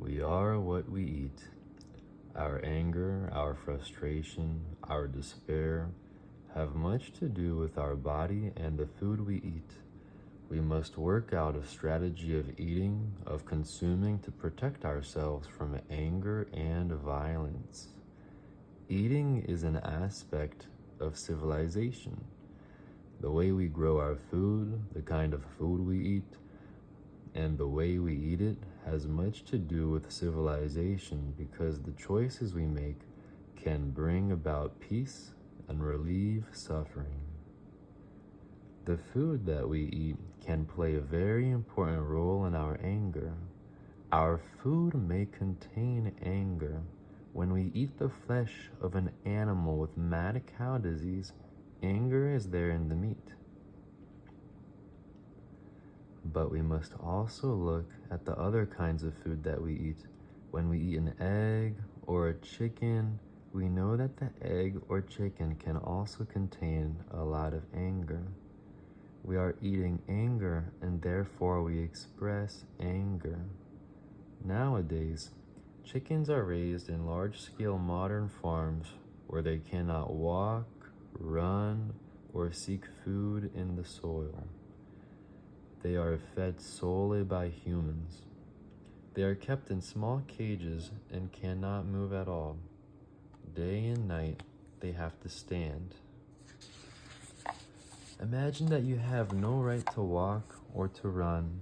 We are what we eat. Our anger, our frustration, our despair have much to do with our body and the food we eat. We must work out a strategy of eating, of consuming to protect ourselves from anger and violence. Eating is an aspect of civilization. The way we grow our food, the kind of food we eat, and the way we eat it has much to do with civilization because the choices we make can bring about peace and relieve suffering. The food that we eat can play a very important role in our anger. Our food may contain anger. When we eat the flesh of an animal with mad cow disease, anger is there in the meat. But we must also look at the other kinds of food that we eat. When we eat an egg or a chicken, we know that the egg or chicken can also contain a lot of anger. We are eating anger and therefore we express anger. Nowadays, chickens are raised in large-scale modern farms where they cannot walk, run, or seek food in the soil. They are fed solely by humans. They are kept in small cages and cannot move at all. Day and night, they have to stand. Imagine that you have no right to walk or to run.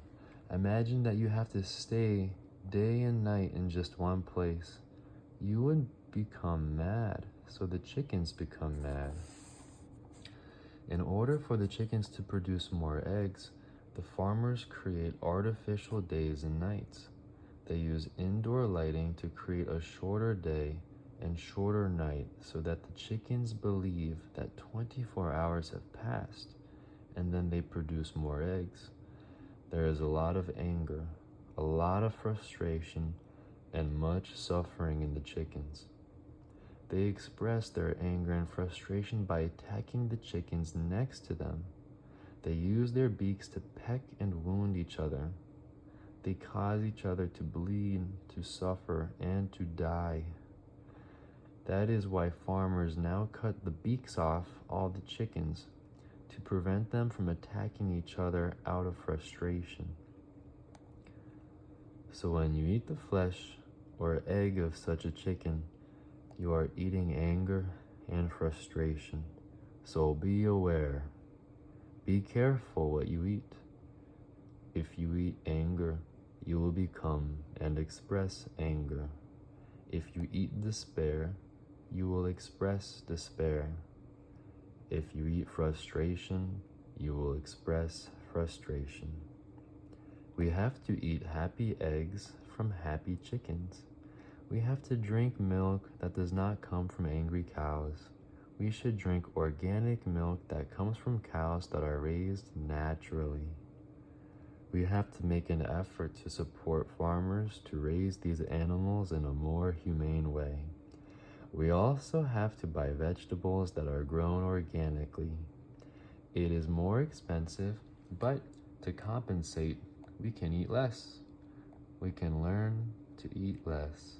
Imagine that you have to stay day and night in just one place. You would become mad, so the chickens become mad. In order for the chickens to produce more eggs, the farmers create artificial days and nights. They use indoor lighting to create a shorter day and shorter night so that the chickens believe that 24 hours have passed, and then they produce more eggs. There is a lot of anger, a lot of frustration, and much suffering in the chickens. They express their anger and frustration by attacking the chickens next to them. They use their beaks to peck and wound each other. They cause each other to bleed, to suffer, and to die. That is why farmers now cut the beaks off all the chickens to prevent them from attacking each other out of frustration. So when you eat the flesh or egg of such a chicken, you are eating anger and frustration. So be aware. Be careful what you eat. If you eat anger, you will become and express anger. If you eat despair, you will express despair. If you eat frustration, you will express frustration. We have to eat happy eggs from happy chickens. We have to drink milk that does not come from angry cows. We should drink organic milk that comes from cows that are raised naturally. We have to make an effort to support farmers to raise these animals in a more humane way. We also have to buy vegetables that are grown organically. It is more expensive, but to compensate, we can eat less. We can learn to eat less.